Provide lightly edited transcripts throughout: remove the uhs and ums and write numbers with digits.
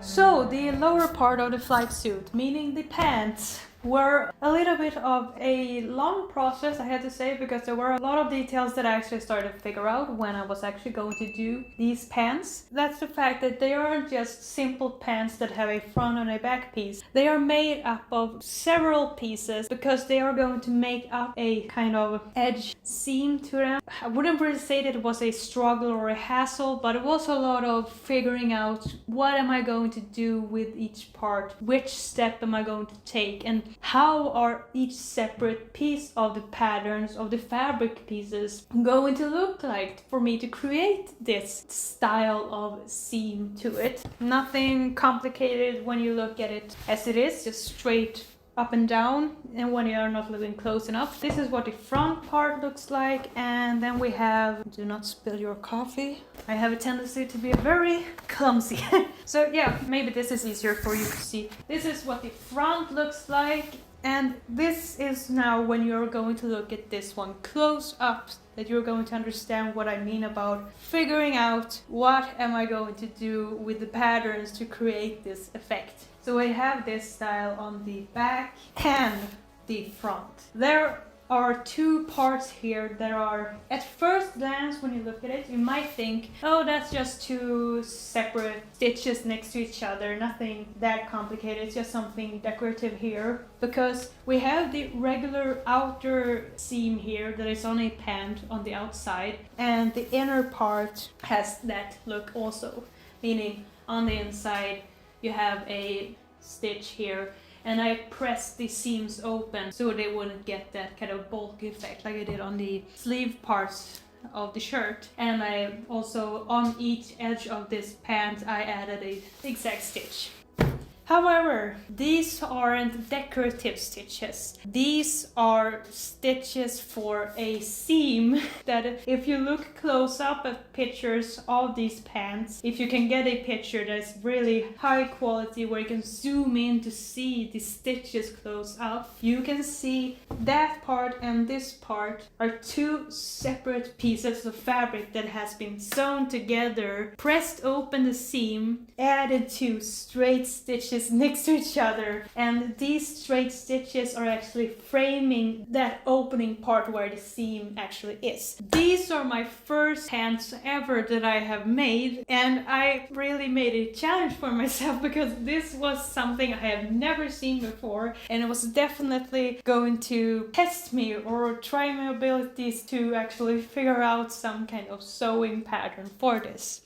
So the lower part of the flight suit, meaning the pants, were a little bit of a long process, I had to say, because there were a lot of details that I actually started to figure out when I was actually going to do these pants. That's the fact that they aren't just simple pants that have a front and a back piece. They are made up of several pieces because they are going to make up a kind of edge seam to them. I wouldn't really say that it was a struggle or a hassle, but it was a lot of figuring out what am I going to do with each part, which step am I going to take, and how are each separate piece of the patterns of the fabric pieces going to look like for me to create this style of seam to it. Nothing complicated when you look at it as it is, just straight up and down, and when you are not looking close enough. This is what the front part looks like, and then we have, do not spill your coffee. I have a tendency to be very clumsy. So yeah, maybe this is easier for you to see. This is what the front looks like, and this is now when you're going to look at this one close up that you're going to understand what I mean about figuring out what am I going to do with the patterns to create this effect. So I have this style on the back and the front. There are two parts here that are, at first glance when you look at it, you might think, oh, that's just two separate stitches next to each other, nothing that complicated, it's just something decorative here. Because we have the regular outer seam here that is on a pant on the outside, and the inner part has that look also, meaning on the inside you have a stitch here, and I pressed the seams open so they wouldn't get that kind of bulk effect like I did on the sleeve parts of the shirt. And I also, on each edge of this pant, I added a zigzag stitch. However, these aren't decorative stitches. These are stitches for a seam that if you look close up at pictures of these pants, if you can get a picture that's really high quality where you can zoom in to see the stitches close up, you can see that part and this part are two separate pieces of fabric that has been sewn together, pressed open the seam, added two straight stitches next to each other, and these straight stitches are actually framing that opening part where the seam actually is. These are my first pants ever that I have made, and I really made a challenge for myself because this was something I have never seen before, and it was definitely going to test me or try my abilities to actually figure out some kind of sewing pattern for this.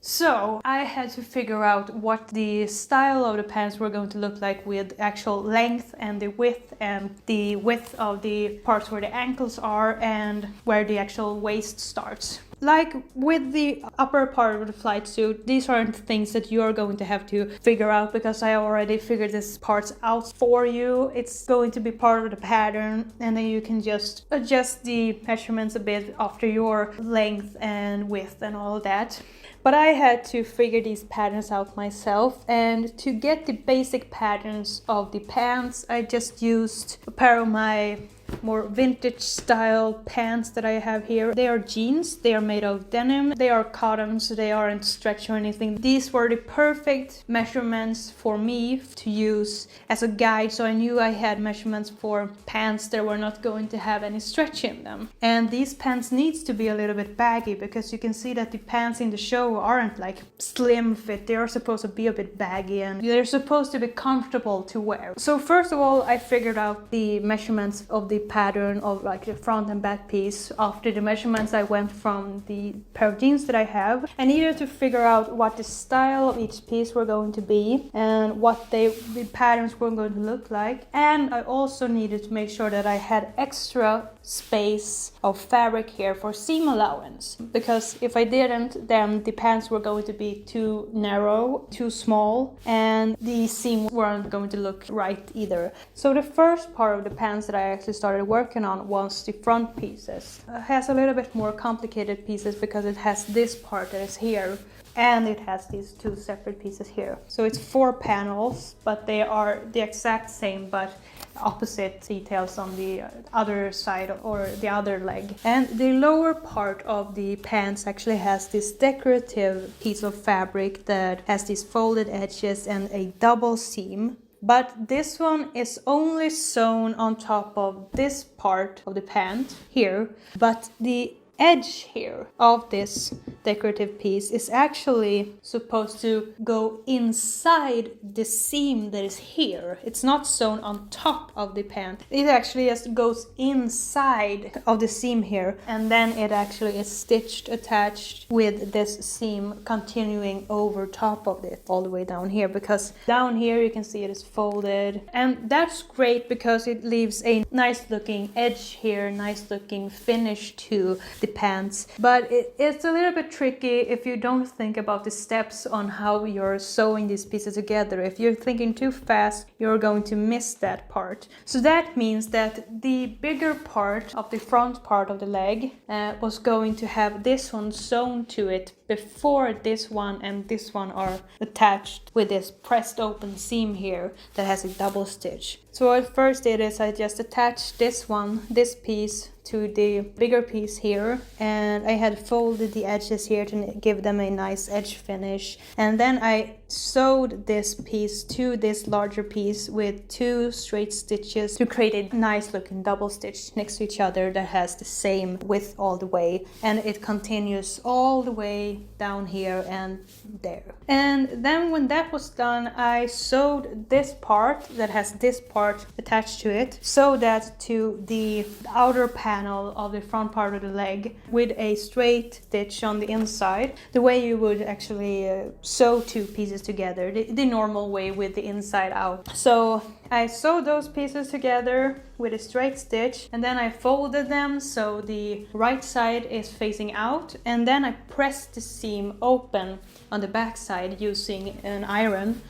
So I had to figure out what the style of the pants were going to look like with actual length and the width of the parts where the ankles are and where the actual waist starts. Like with the upper part of the flight suit, these aren't things that you're going to have to figure out because I already figured this parts out for you. It's going to be part of the pattern, and then you can just adjust the measurements a bit after your length and width and all that. But I had to figure these patterns out myself, and to get the basic patterns of the pants, I just used a pair of my more vintage style pants that I have here. They are jeans, they are made of denim, they are cotton, so they aren't stretched or anything. These were the perfect measurements for me to use as a guide, so I knew I had measurements for pants that were not going to have any stretch in them. And these pants needs to be a little bit baggy because you can see that the pants in the show aren't like slim fit, they are supposed to be a bit baggy and they're supposed to be comfortable to wear. So first of all, I figured out the measurements of the pattern of like the front and back piece. After the measurements, I went from the pair of jeans that I have. I needed to figure out what the style of each piece were going to be and what the patterns were going to look like. And I also needed to make sure that I had extra space of fabric here for seam allowance, because if I didn't, then the pants were going to be too narrow, too small, and the seam weren't going to look right either. So the first part of the pants that I actually started working on was the front pieces. It has a little bit more complicated pieces because it has this part that is here and it has these two separate pieces here. So it's 4 panels, but they are the exact same, but opposite details on the other side or the other leg. And the lower part of the pants actually has this decorative piece of fabric that has these folded edges and a double seam. But this one is only sewn on top of this part of the pant here, but the edge here of this decorative piece is actually supposed to go inside the seam that is here. It's not sewn on top of the pant. It actually just goes inside of the seam here, and then it actually is stitched attached with this seam continuing over top of it all the way down here, because down here you can see it is folded, and that's great because it leaves a nice looking edge here, nice looking finish to the pants. But it's a little bit tricky if you don't think about the steps on how you're sewing these pieces together. If you're thinking too fast, you're going to miss that part. So that means that the bigger part of the front part of the leg was going to have this one sewn to it before this one and this one are attached with this pressed open seam here that has a double stitch. So what I first did is I just attached this piece to the bigger piece here, and I had folded the edges here to give them a nice edge finish, and then I sewed this piece to this larger piece with 2 straight stitches to create a nice looking double stitch next to each other that has the same width all the way, and it continues all the way down here and there. And then when that was done, I sewed this part that has this part attached to it, sewed that to the outer panel of the front part of the leg with a straight stitch on the inside, the way you would actually sew 2 pieces together, the normal way with the inside out. So I sewed those pieces together with a straight stitch, and then I folded them so the right side is facing out, and then I pressed the seam open on the back side using an iron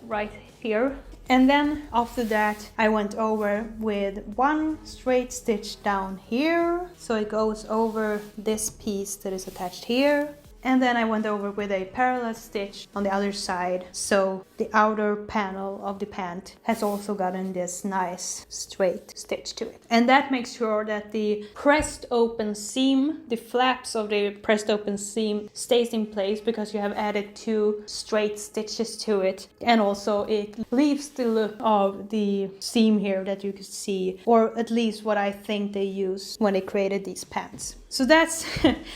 right here. And then after that I went over with 1 straight stitch down here, so it goes over this piece that is attached here. And then I went over with a parallel stitch on the other side, so the outer panel of the pant has also gotten this nice straight stitch to it. And that makes sure that the pressed open seam, the flaps of the pressed open seam stays in place because you have added 2 straight stitches to it. And also it leaves the look of the seam here that you can see, or at least what I think they used when they created these pants. So that's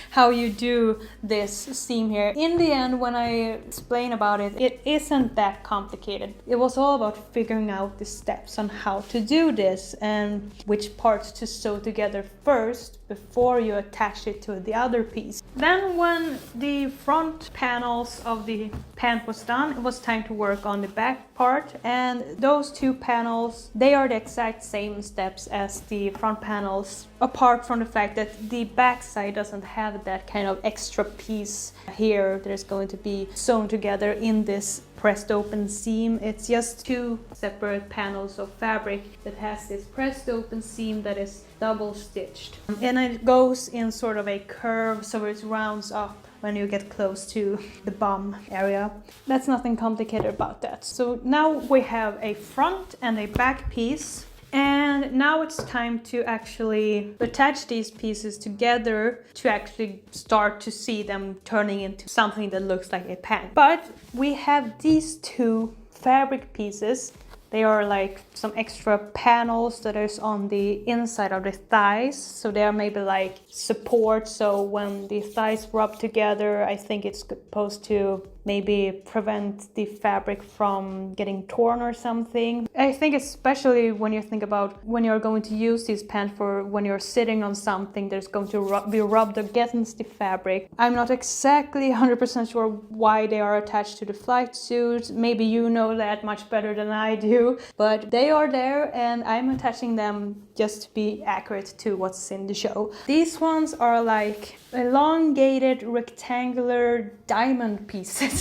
how you do this seam here. In the end, when I explain about it, it isn't that complicated. It was all about figuring out the steps on how to do this and which parts to sew together first before you attach it to the other piece. Then when the front panels of the pant was done, it was time to work on the back part, and those 2 panels, they are the exact same steps as the front panels, apart from the fact that the back side doesn't have that kind of extra piece here that is going to be sewn together in this pressed open seam. It's just 2 separate panels of fabric that has this pressed open seam that is double stitched, and it goes in sort of a curve so it rounds up when you get close to the bum area. That's nothing complicated about that. So now we have a front and a back piece, and now it's time to actually attach these pieces together to actually start to see them turning into something that looks like a pant. But we have these 2 fabric pieces. They are like some extra panels that is on the inside of the thighs, so they are maybe like support, so when the thighs rub together, I think it's supposed to maybe prevent the fabric from getting torn or something. I think especially when you think about when you're going to use these pants for when you're sitting on something that's going to be rubbed against the fabric. I'm not exactly 100% sure why they are attached to the flight suit. Maybe you know that much better than I do, but they are there and I'm attaching them just to be accurate to what's in the show. These ones are like elongated rectangular diamond pieces.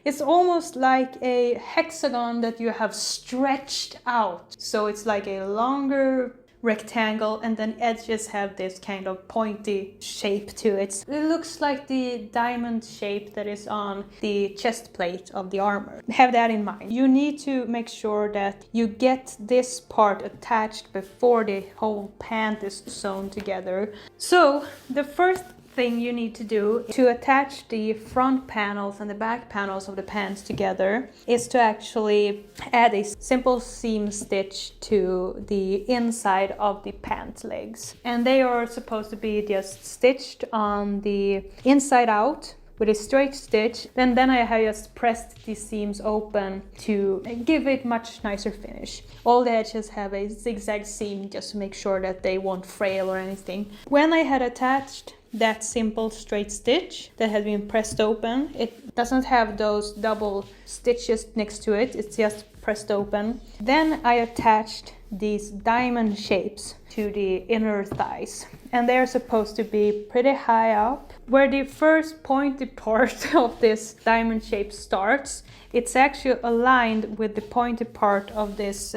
It's almost like a hexagon that you have stretched out. So it's like a longer rectangle, and then edges have this kind of pointy shape to it. It looks like the diamond shape that is on the chest plate of the armor. Have that in mind. You need to make sure that you get this part attached before the whole pant is sewn together. So the first thing you need to do to attach the front panels and the back panels of the pants together is to actually add a simple seam stitch to the inside of the pant legs. And they are supposed to be just stitched on the inside out with a straight stitch. Then I have just pressed the seams open to give it much nicer finish. All the edges have a zigzag seam just to make sure that they won't frail or anything. When I had attached that simple straight stitch that had been pressed open, it doesn't have those double stitches next to it, it's just pressed open. Then I attached these diamond shapes to the inner thighs, and they're supposed to be pretty high up. Where the first pointy part of this diamond shape starts, it's actually aligned with the pointy part of this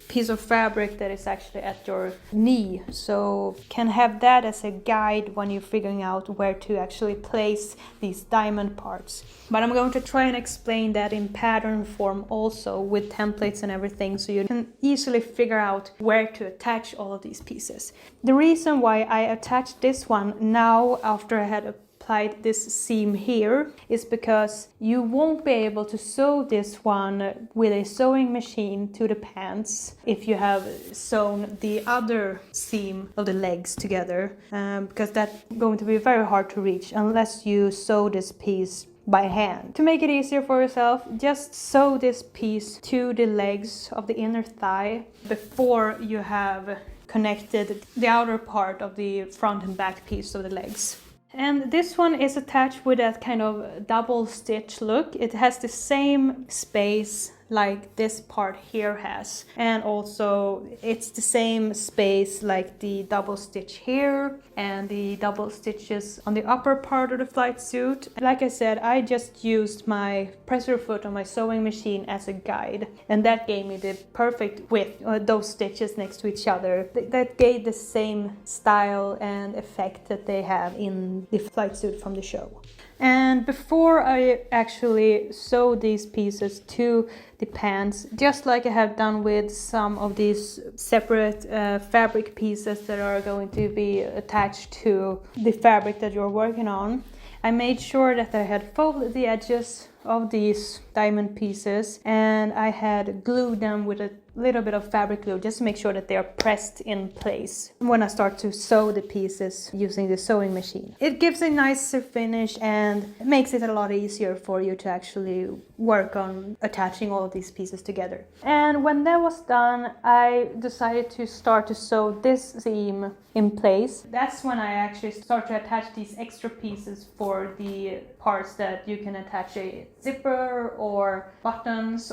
piece of fabric that is actually at your knee. So can have that as a guide when you're figuring out where to actually place these diamond parts. But I'm going to try and explain that in pattern form also with templates and everything, so you can easily figure out where to attach all of these pieces. The reason why I attached this one now after I had applied this seam here is because you won't be able to sew this one with a sewing machine to the pants if you have sewn the other seam of the legs together, because that's going to be very hard to reach unless you sew this piece by hand. To make it easier for yourself, just sew this piece to the legs of the inner thigh before you have connected the outer part of the front and back piece of the legs. And this one is attached with that kind of double stitch look. It has the same space like this part here has, and also it's the same space like the double stitch here and the double stitches on the upper part of the flight suit. Like I said, I just used my presser foot on my sewing machine as a guide, and that gave me the perfect width, those stitches next to each other. That gave the same style and effect that they have in the flight suit from the show. And before I actually sew these pieces to the pants, just like I have done with some of these separate fabric pieces that are going to be attached to the fabric that you're working on, I made sure that I had folded the edges of these diamond pieces and I had glued them with a little bit of fabric glue just to make sure that they are pressed in place when I start to sew the pieces using the sewing machine. It gives a nicer finish and makes it a lot easier for you to actually work on attaching all of these pieces together. And when that was done, I decided to start to sew this seam in place. That's when I actually start to attach these extra pieces for the parts that you can attach a zipper or buttons,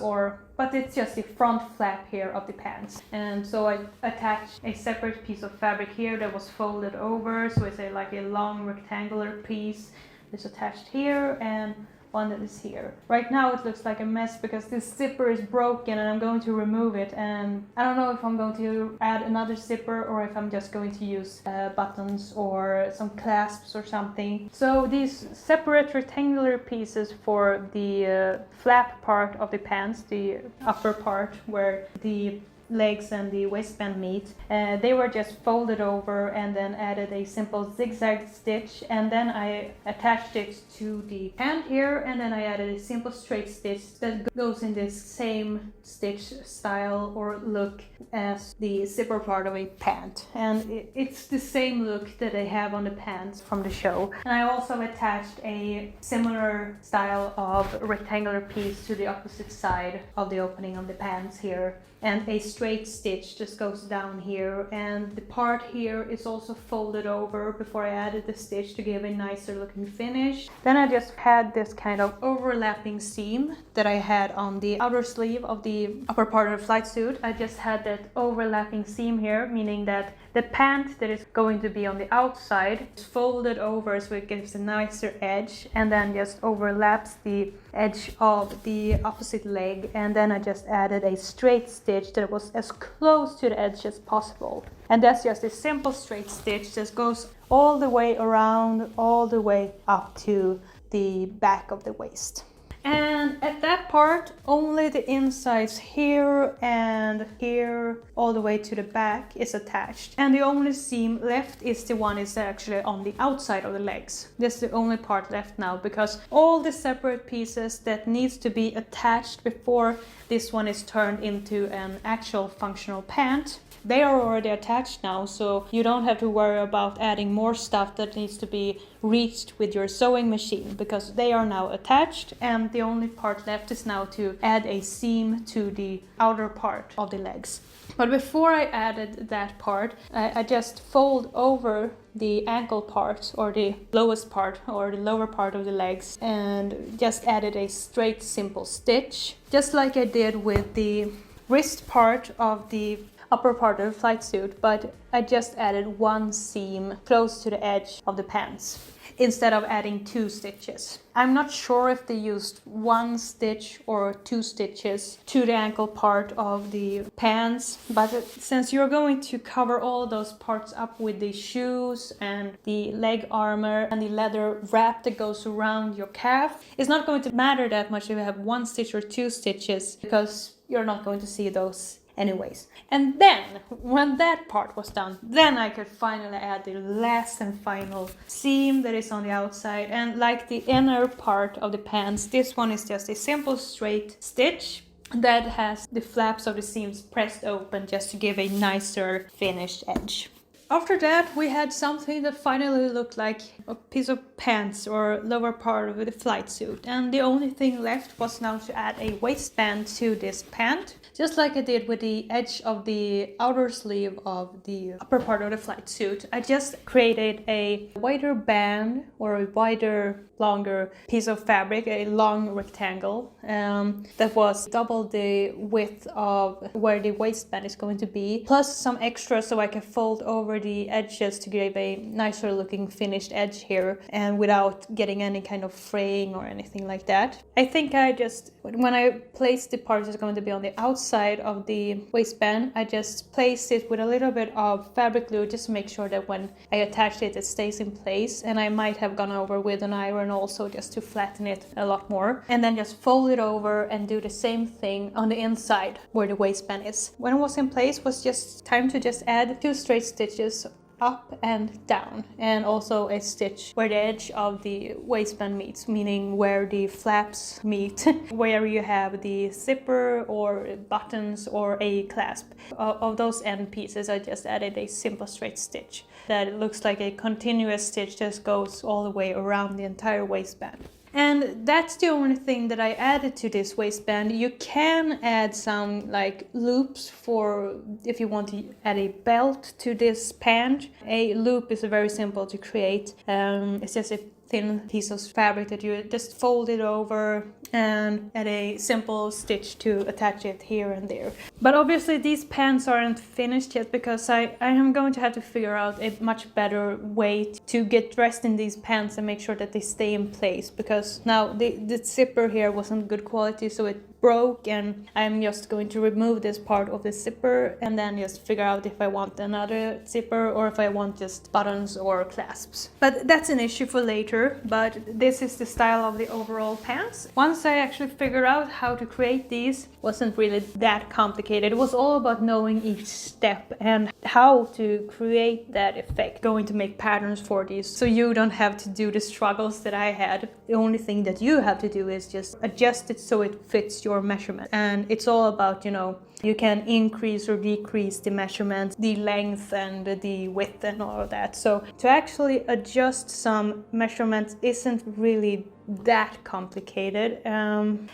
but it's just the front flap here of the pants. And so I attached a separate piece of fabric here that was folded over, so it's like a long rectangular piece that's attached here and one that is here. Right now it looks like a mess because this zipper is broken and I'm going to remove it, and I don't know if I'm going to add another zipper or if I'm just going to use buttons or some clasps or something. So these separate rectangular pieces for the flap part of the pants, the upper part where the legs and the waistband meet, they were just folded over and then added a simple zigzag stitch, and then I attached it to the pant here, and then I added a simple straight stitch that goes in this same stitch style or look as the zipper part of a pant, and it's the same look that I have on the pants from the show. And I also attached a similar style of rectangular piece to the opposite side of the opening of the pants here, and a straight stitch just goes down here, and the part here is also folded over before I added the stitch to give a nicer looking finish. Then I just had this kind of overlapping seam that I had on the outer sleeve of the upper part of the flight suit. I just had that overlapping seam here, meaning that the pant that is going to be on the outside is folded over so it gives a nicer edge, and then just overlaps the edge of the opposite leg, and then I just added a straight stitch that was goes as close to the edge as possible. And that's just a simple straight stitch that goes all the way around, all the way up to the back of the waist. And at that part, only the insides here and here, all the way to the back, is attached. And the only seam left is the one is actually on the outside of the legs. That's the only part left now, because all the separate pieces that needs to be attached before this one is turned into an actual functional pant, they are already attached now, so you don't have to worry about adding more stuff that needs to be reached with your sewing machine, because they are now attached, and the only part left is now to add a seam to the outer part of the legs. But before I added that part, I just fold over the ankle part, or the lowest part, or the lower part of the legs, and just added a straight simple stitch, just like I did with the wrist part of the upper part of the flight suit, but I just added one seam close to the edge of the pants instead of adding 2 stitches. I'm not sure if they used 1 stitch or 2 stitches to the ankle part of the pants, but since you're going to cover all those parts up with the shoes and the leg armor and the leather wrap that goes around your calf, it's not going to matter that much if you have 1 stitch or 2 stitches, because you're not going to see those anyways. And then, when that part was done, then I could finally add the last and final seam that is on the outside. And like the inner part of the pants, this one is just a simple straight stitch that has the flaps of the seams pressed open just to give a nicer finished edge. After that, we had something that finally looked like a piece of pants or lower part of the flight suit. And the only thing left was now to add a waistband to this pant, just like I did with the edge of the outer sleeve of the upper part of the flight suit. I just created a wider band, or a wider, longer piece of fabric, a long rectangle that was double the width of where the waistband is going to be, plus some extra so I can fold over the edges to give a nicer looking finished edge here, and without getting any kind of fraying or anything like that. I think I just, when I place the part that's going to be on the outside of the waistband, I just place it with a little bit of fabric glue just to make sure that when I attach it, it stays in place. And I might have gone over with an iron also just to flatten it a lot more, and then just fold it over and do the same thing on the inside where the waistband is. When it was in place, was just time to just add 2 straight stitches up and down, and also a stitch where the edge of the waistband meets, meaning where the flaps meet, where you have the zipper or buttons or a clasp. Of those end pieces, I just added a simple straight stitch that looks like a continuous stitch that goes all the way around the entire waistband. And that's the only thing that I added to this waistband. You can add some like loops for if you want to add a belt to this pant. A loop is very simple to create. It's just a thin piece of fabric that you just fold it over and add a simple stitch to attach it here and there. But obviously these pants aren't finished yet, because I am going to have to figure out a much better way to get dressed in these pants and make sure that they stay in place, because now the zipper here wasn't good quality, so it broke, and I'm just going to remove this part of the zipper and then just figure out if I want another zipper or if I want just buttons or clasps. But that's an issue for later, but this is the style of the overall pants. Once I actually figured out how to create these, wasn't really that complicated. It was all about knowing each step and how to create that effect. Going to make patterns for these so you don't have to do the struggles that I had. The only thing that you have to do is just adjust it so it fits your measurement. And it's all about, you know, you can increase or decrease the measurements, the length and the width and all of that. So to actually adjust some measurements isn't really that complicated. And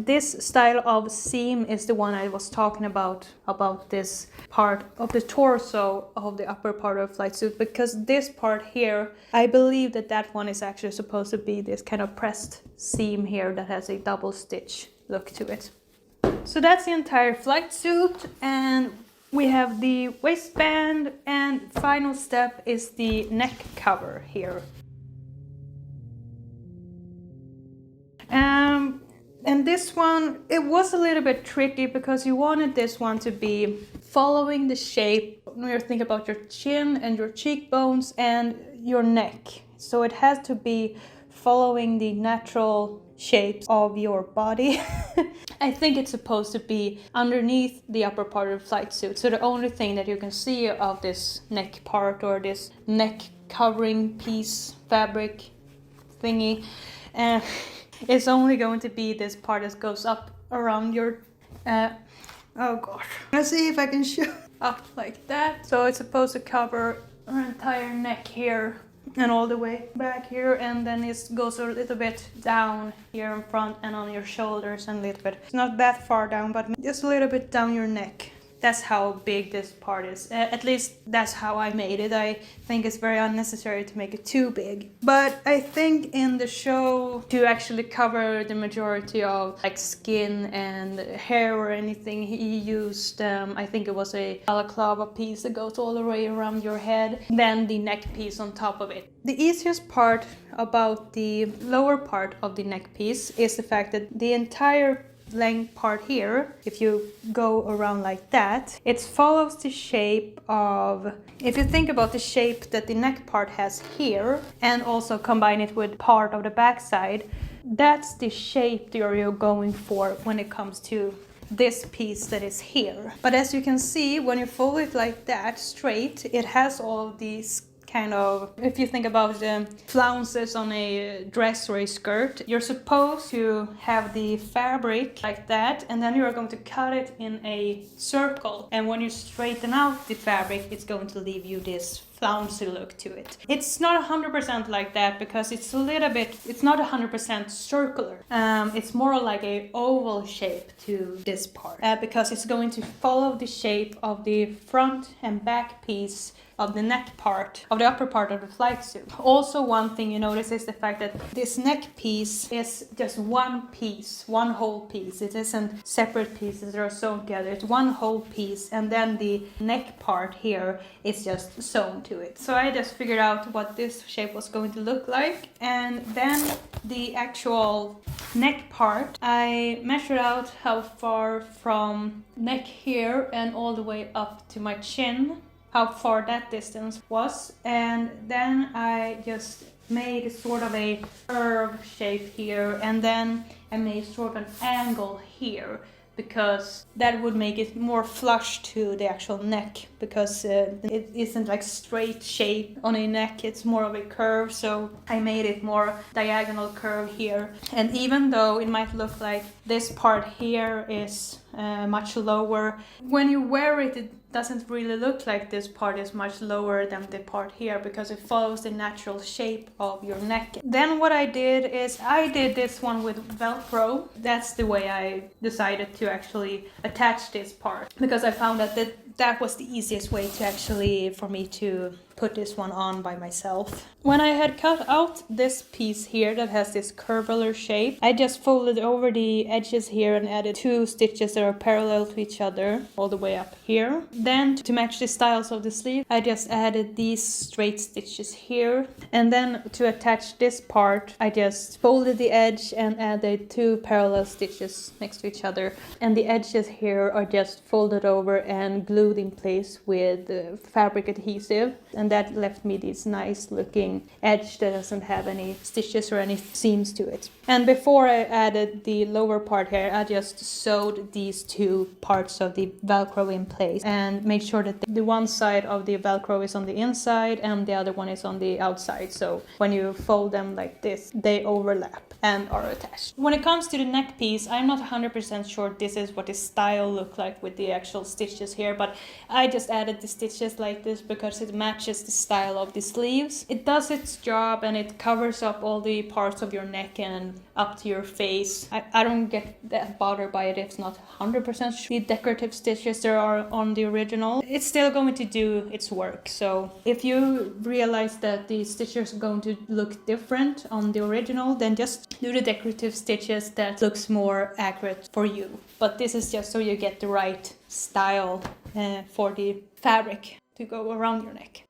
this style of seam is the one I was talking about this part of the torso of the upper part of the flight suit, because this part here, I believe that one is actually supposed to be this kind of pressed seam here that has a double stitch look to it. So that's the entire flight suit, and we have the waistband, and final step is the neck cover here. And this one, it was a little bit tricky because you wanted this one to be following the shape when you think about your chin and your cheekbones and your neck. So it has to be following the natural shapes of your body. I think it's supposed to be underneath the upper part of the flight suit. So the only thing that you can see of this neck part or this neck covering piece, fabric thingy, it's only going to be this part that goes up around your, oh gosh. Let's see if I can show up like that. So it's supposed to cover our entire neck here and all the way back here, and then it goes a little bit down here in front and on your shoulders and a little bit. It's not that far down, but just a little bit down your neck. That's how big this part is. At least that's how I made it. I think it's very unnecessary to make it too big. But I think in the show, to actually cover the majority of like skin and hair or anything, he used, I think it was a balaclava piece that goes all the way around your head, then the neck piece on top of it. The easiest part about the lower part of the neck piece is the fact that the entire length part here, if you go around like that, it follows the shape of, if you think about the shape that the neck part has here and also combine it with part of the back side, that's the shape that you're going for when it comes to this piece that is here. But as you can see, when you fold it like that straight, it has all of these kind of, if you think about the flounces on a dress or a skirt, you're supposed to have the fabric like that, and then you're going to cut it in a circle, and when you straighten out the fabric, it's going to leave you this flouncy look to it. It's not 100% like that because it's a little bit, it's not 100% circular. It's more like a oval shape to this part because it's going to follow the shape of the front and back piece of the neck part, of the upper part of the flight suit. Also, one thing you notice is the fact that this neck piece is just one piece, one whole piece. It isn't separate pieces that are sewn together. It's one whole piece, and then the neck part here is just sewn to it. So I just figured out what this shape was going to look like, and then the actual neck part, I measured out how far from neck here and all the way up to my chin, how far that distance was, and then I just made sort of a curve shape here, and then I made sort of an angle here because that would make it more flush to the actual neck, because it isn't like straight shape on a neck, it's more of a curve, so I made it more diagonal curve here. And even though it might look like this part here is much lower, when you wear it, it doesn't really look like this part is much lower than the part here because it follows the natural shape of your neck. Then what I did is I did this one with Velcro. That's the way I decided to actually attach this part, because I found that that was the easiest way to actually, for me to put this one on by myself. When I had cut out this piece here that has this curvular shape, I just folded over the edges here and added 2 stitches that are parallel to each other all the way up here. Then to match the styles of the sleeve, I just added these straight stitches here. And then to attach this part, I just folded the edge and added 2 parallel stitches next to each other. And the edges here are just folded over and glued in place with fabric adhesive. And that left me this nice looking edge that doesn't have any stitches or any seams to it. And before I added the lower part here, I just sewed these 2 parts of the Velcro in place and made sure that the one side of the Velcro is on the inside and the other one is on the outside. So when you fold them like this, they overlap and are attached. When it comes to the neck piece, I'm not 100% sure this is what the style look like with the actual stitches here, but I just added the stitches like this because it matches the style of the sleeves. It does its job and it covers up all the parts of your neck and up to your face. I don't get that bothered by it if it's not 100% sure. The decorative stitches there are on the original, it's still going to do its work. So if you realize that the stitches are going to look different on the original, then just do the decorative stitches that looks more accurate for you. But this is just so you get the right style for the fabric to go around your neck.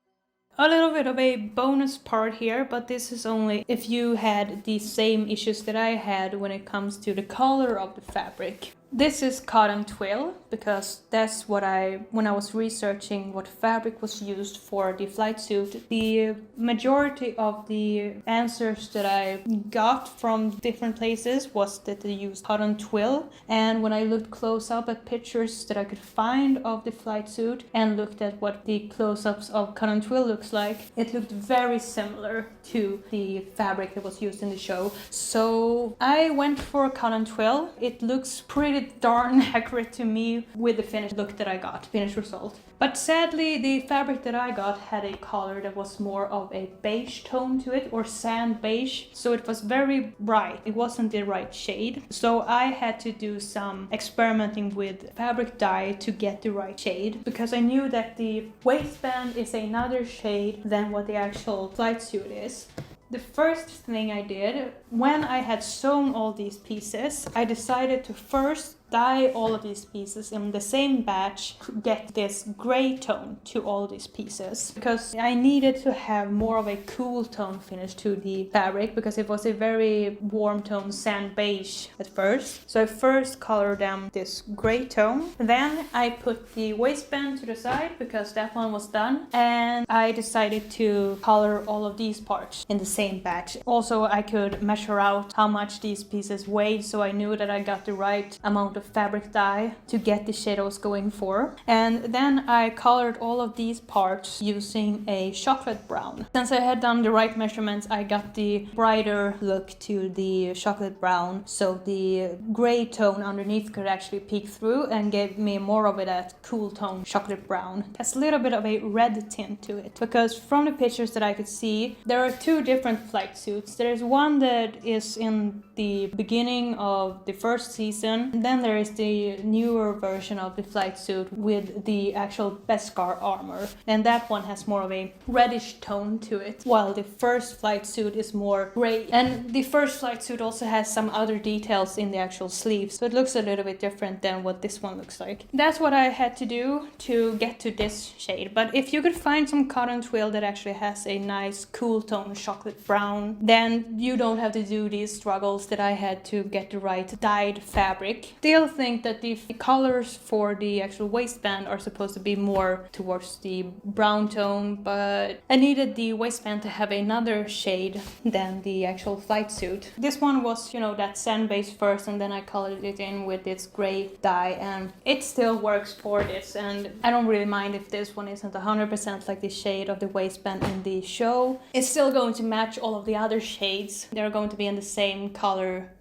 A little bit of a bonus part here, but this is only if you had the same issues that I had when it comes to the color of the fabric. This is cotton twill because that's what when I was researching what fabric was used for the flight suit, the majority of the answers that I got from different places was that they used cotton twill. And when I looked close up at pictures that I could find of the flight suit and looked at what the close-ups of cotton twill looks like, it looked very similar to the fabric that was used in the show. So I went for cotton twill. It looks pretty darn accurate to me with the finished look that I got, finished result. But sadly, the fabric that I got had a color that was more of a beige tone to it, or sand beige. So it was very bright. It wasn't the right shade. So I had to do some experimenting with fabric dye to get the right shade, because I knew that the waistband is another shade than what the actual flight suit is. The first thing I did, when I had sewn all these pieces, I decided to first dye all of these pieces in the same batch, get this gray tone to all these pieces, because I needed to have more of a cool tone finish to the fabric, because it was a very warm tone sand beige at first. So I first colored them this gray tone, then I put the waistband to the side because that one was done, and I decided to color all of these parts in the same batch. Also, I could measure out how much these pieces weighed, so I knew that I got the right amount of fabric dye to get the shade I was going for. And then I colored all of these parts using a chocolate brown. Since I had done the right measurements, I got the brighter look to the chocolate brown, so the gray tone underneath could actually peek through and gave me more of that cool tone chocolate brown. It has a little bit of a red tint to it, because from the pictures that I could see, there are two different flight suits. There's one that is in the beginning of the first season, and then there is the newer version of the flight suit with the actual Beskar armor, and that one has more of a reddish tone to it, while the first flight suit is more gray. And the first flight suit also has some other details in the actual sleeves, so it looks a little bit different than what this one looks like. That's what I had to do to get to this shade. But if you could find some cotton twill that actually has a nice cool tone chocolate brown, then you don't have to do these struggles that I had to get the right dyed fabric. Still think that the colors for the actual waistband are supposed to be more towards the brown tone, but I needed the waistband to have another shade than the actual flight suit. This one was, you know, that sand base first, and then I colored it in with this gray dye, and it still works for this, and I don't really mind if this one isn't 100% like the shade of the waistband in the show. It's still going to match all of the other shades. They're going to be in the same color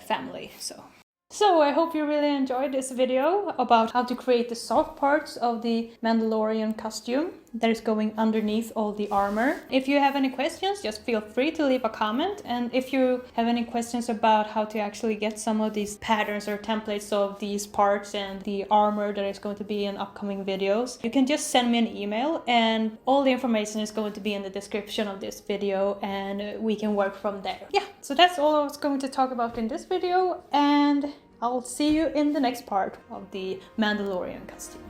family, So I hope you really enjoyed this video about how to create the soft parts of the Mandalorian costume that is going underneath all the armor. If you have any questions, just feel free to leave a comment. And if you have any questions about how to actually get some of these patterns or templates of these parts and the armor that is going to be in upcoming videos, you can just send me an email, and all the information is going to be in the description of this video, and we can work from there. Yeah, so that's all I was going to talk about in this video, and I'll see you in the next part of the Mandalorian costume.